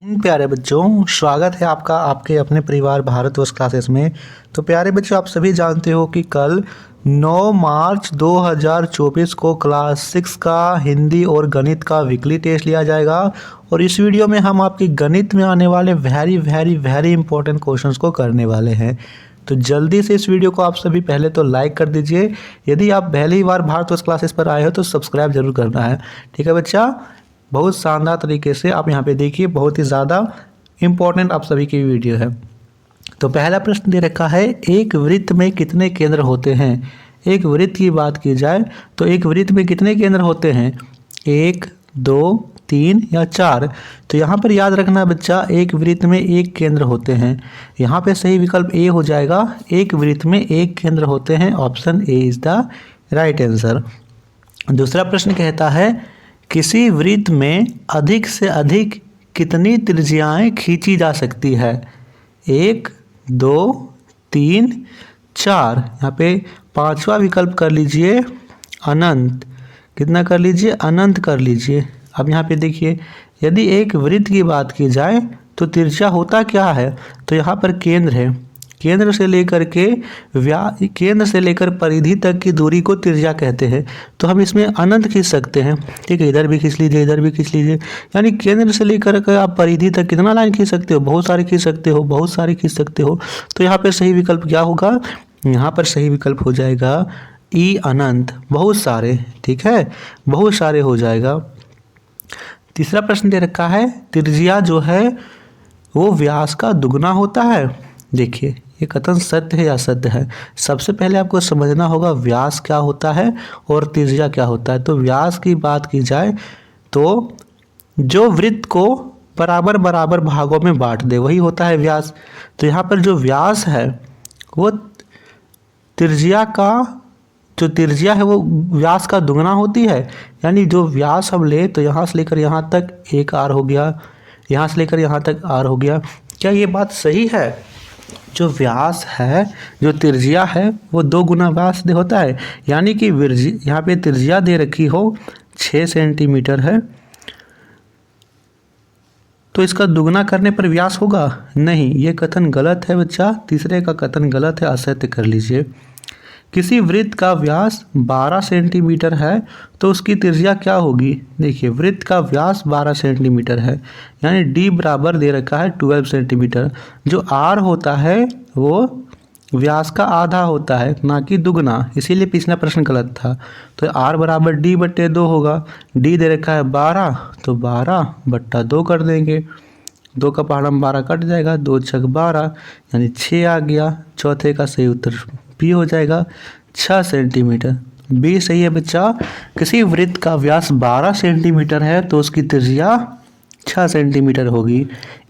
प्यारे बच्चों, स्वागत है आपका आपके अपने परिवार भारतवर्ष क्लासेस में। तो प्यारे बच्चों, आप सभी जानते हो कि कल 9 मार्च 2024 को क्लास 6 का हिंदी और गणित का वीकली टेस्ट लिया जाएगा। और इस वीडियो में हम आपकी गणित में आने वाले वेरी इंपॉर्टेंट क्वेश्चंस को करने वाले हैं। तो जल्दी से इस वीडियो को आप सभी पहले तो लाइक कर दीजिए। यदि आप पहली बार भारतवर्ष क्लासेस पर आए हो तो सब्सक्राइब जरूर करना है। ठीक है बच्चा, बहुत शानदार तरीके से आप यहाँ पे देखिए, बहुत ही ज़्यादा इम्पोर्टेंट आप सभी की वीडियो है। तो पहला प्रश्न दे रखा है, एक वृत्त में कितने केंद्र होते हैं। एक वृत्त की बात की जाए तो एक वृत्त में कितने केंद्र होते हैं, 1, 2, 3 या 4। तो यहाँ पर याद रखना बच्चा, एक वृत्त में एक केंद्र होते हैं। यहाँ पे सही विकल्प ए हो जाएगा, एक वृत्त में एक केंद्र होते हैं। Option A is the right answer. दूसरा प्रश्न कहता है, किसी वृत्त में अधिक से अधिक कितनी त्रिज्याएं खींची जा सकती है। 1, 2, 3, 4। यहाँ पे पांचवा विकल्प कर लीजिए अनंत। कितना कर लीजिए, अनंत कर लीजिए। अब यहाँ पे देखिए, यदि एक वृत्त की बात की जाए तो त्रिज्या होता क्या है, तो यहाँ पर केंद्र है। केंद्र से लेकर परिधि तक की दूरी को त्रिज्या कहते हैं। तो हम इसमें अनंत खींच सकते हैं। ठीक है, इधर भी खींच लीजिए, इधर भी खींच लीजिए। यानी केंद्र से लेकर के आप परिधि तक कितना लाइन खींच सकते हो, बहुत सारे खींच सकते हो, बहुत सारे खींच सकते हो। तो यहाँ पे सही विकल्प क्या होगा, यहाँ पर सही विकल्प हो जाएगा ई अनंत, बहुत सारे। ठीक है, बहुत सारे हो जाएगा। तीसरा प्रश्न दे रखा है, त्रिज्या जो है वो व्यास का दुगना होता है। देखिए, ये कथन सत्य है या असत्य है। सबसे पहले आपको समझना होगा व्यास क्या होता है और त्रिज्या क्या होता है। तो व्यास की बात की जाए तो जो वृत्त को बराबर बराबर भागों में बांट दे वही होता है व्यास। तो यहाँ पर जो व्यास है वो त्रिज्या है वो व्यास का दुगना होती है। यानी जो व्यास हम ले तो यहाँ से लेकर यहाँ तक 1 r हो गया, यहाँ से लेकर यहाँ तक r हो गया। क्या ये बात सही है? जो व्यास है, जो त्रिज्या है वो 2 गुना व्यास होता है। यानी कि यहाँ पे त्रिज्या दे रखी हो 6 सेंटीमीटर है तो इसका दुगना करने पर व्यास होगा? नहीं, ये कथन गलत है बच्चा। तीसरे का कथन गलत है, असत्य कर लीजिए। किसी वृत्त का व्यास 12 सेंटीमीटर है तो उसकी त्रिज्या क्या होगी। देखिए, वृत्त का व्यास 12 सेंटीमीटर है, यानी d बराबर दे रखा है 12 सेंटीमीटर। जो r होता है वो व्यास का आधा होता है, ना कि दुगना। इसीलिए पिछला प्रश्न गलत था। तो r बराबर d/2 होगा। d दे रखा है 12, तो 12/2 कर देंगे। 2 का पहाड़ा 12 कट जाएगा, 2 छक 12 यानी 6 आ गया। चौथे का सही उत्तर बी हो जाएगा, 6 सेंटीमीटर। बी सही है बच्चा। किसी वृत्त का व्यास 12 सेंटीमीटर है तो उसकी त्रिज्या 6 सेंटीमीटर होगी।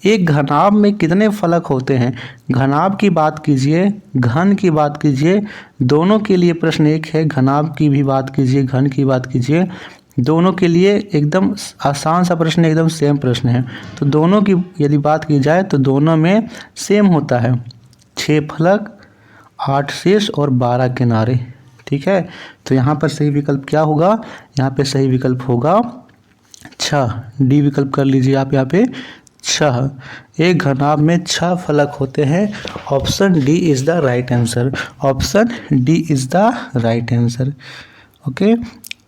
एक घनाभ में कितने फलक होते हैं। घनाभ की बात कीजिए, घन की बात कीजिए, दोनों के लिए प्रश्न एक है। घनाभ की भी बात कीजिए, घन की बात कीजिए, दोनों के लिए एकदम आसान सा प्रश्न, एकदम सेम प्रश्न है। तो दोनों की यदि बात की जाए तो दोनों में सेम होता है। 6 फलक, 8 शीर्ष और 12 किनारे। ठीक है, तो यहाँ पर सही विकल्प क्या होगा, यहाँ पे सही विकल्प होगा 6। डी विकल्प कर लीजिए आप यहाँ पे 6। एक घनाभ में 6 फलक होते हैं। Option D is the right answer. Option D is the right answer. Okay,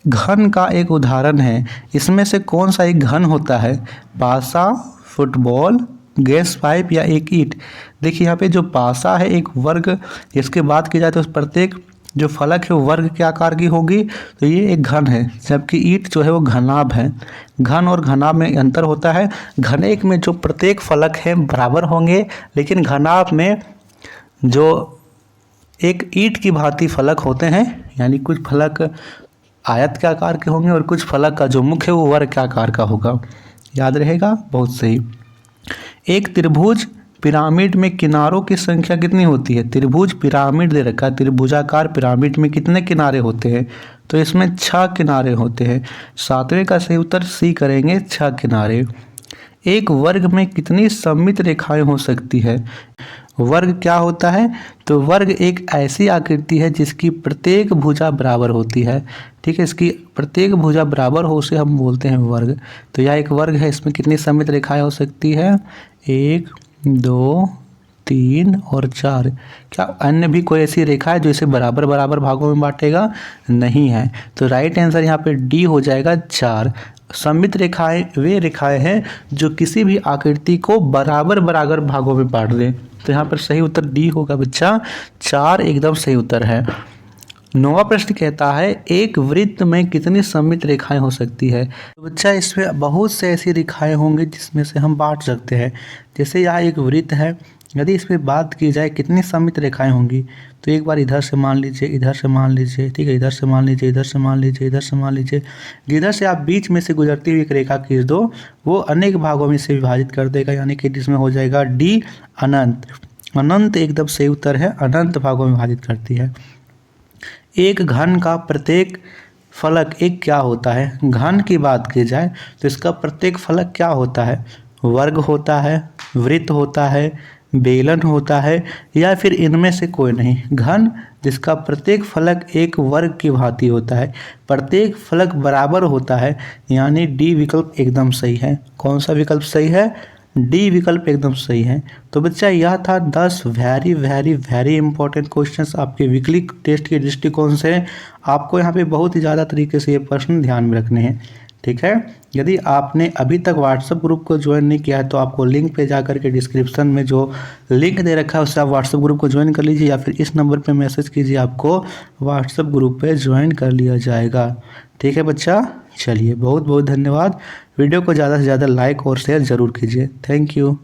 घन का एक उदाहरण है, इसमें से कौन सा एक घन होता है। पासा, फुटबॉल, गैस पाइप या एक ईंट। देखिए, यहाँ पे जो पासा है एक वर्ग, इसके बात की जाए तो प्रत्येक जो फलक है वो वर्ग के आकार की होगी, तो ये एक घन है। जबकि ईंट जो है वो घनाभ है। घन और घनाभ में अंतर होता है। घनेक में जो प्रत्येक फलक है बराबर होंगे, लेकिन घनाभ में जो एक ईंट की भांति फलक होते हैं, यानी कुछ फलक आयत के आकार के होंगे और कुछ फलक का जो मुख है वो वर्ग के आकार का होगा। याद रहेगा, बहुत सही। एक त्रिभुज पिरामिड में किनारों की संख्या कितनी होती है। त्रिभुज पिरामिड दे रखा है, त्रिभुजाकार पिरामिड में कितने किनारे होते हैं, तो इसमें 6 किनारे होते हैं। 7वें का सही उत्तर सी करेंगे, 6 किनारे। एक वर्ग में कितनी सममित रेखाएं हो सकती है। वर्ग क्या होता है? तो वर्ग एक ऐसी आकृति है जिसकी प्रत्येक भुजा बराबर होती है। ठीक है, इसकी प्रत्येक भुजा बराबर हो उसे हम बोलते हैं वर्ग। तो यह एक वर्ग है, इसमें कितनी सममित रेखाएं हो सकती है? 1, 2, 3 और 4। क्या अन्य भी कोई ऐसी रेखा है जो इसे बराबर बराबर भागों में बांटेगा? नहीं है। तो राइट आंसर यहाँ पे डी हो जाएगा 4। सममित रेखाएं वे रेखाएं हैं जो किसी भी आकृति को बराबर बराबर भागों में बांट दें। तो यहाँ पर सही उत्तर डी होगा बच्चा, 4 एकदम सही उत्तर है। 9वां प्रश्न कहता है एक वृत्त में कितनी सममित रेखाएं हो सकती है? तो बच्चा इसमें बहुत से ऐसी रेखाएं होंगी जिसमें से हम बांट सकते हैं। जैसे यहाँ एक वृत्त है, यदि इस पर बात की जाए कितनी सममित रेखाएं होंगी, तो एक बार इधर से मान लीजिए, इधर से मान लीजिए, ठीक है, इधर से मान लीजिए, इधर से मान लीजिए, इधर से मान लीजिए। जिधर से आप बीच में से गुजरती हुई एक रेखा खींच दो, वो अनेक भागों में से विभाजित कर देगा, यानी कि जिसमें हो जाएगा डी अनंत। अनंत एकदम सही उत्तर है, अनंत भागों में विभाजित करती है। एक घन का प्रत्येक फलक एक क्या होता है? घन की बात की जाए तो इसका प्रत्येक फलक क्या होता है? वर्ग होता है, वृत्त होता है, बेलन होता है, या फिर इनमें से कोई नहीं। घन जिसका प्रत्येक फलक एक वर्ग की भांति होता है, प्रत्येक फलक बराबर होता है, यानी डी विकल्प एकदम सही है। कौन सा विकल्प सही है? डी विकल्प एकदम सही है। तो बच्चा यह था 10 very very very important questions आपके वीकली टेस्ट के दृष्टिकोण से। आपको यहाँ पे बहुत ही ज़्यादा तरीके से ये प्रश्न ध्यान में रखने हैं। ठीक है, यदि आपने अभी तक व्हाट्सएप ग्रुप को ज्वाइन नहीं किया है तो आपको लिंक पे जा करके डिस्क्रिप्शन में जो लिंक दे रखा है उससे आप व्हाट्सएप ग्रुप को ज्वाइन कर लीजिए, या फिर इस नंबर पे मैसेज कीजिए, आपको व्हाट्सएप ग्रुप पे ज्वाइन कर लिया जाएगा। ठीक है बच्चा, चलिए बहुत बहुत धन्यवाद। वीडियो को ज़्यादा से ज़्यादा लाइक और शेयर ज़रूर कीजिए। Thank you.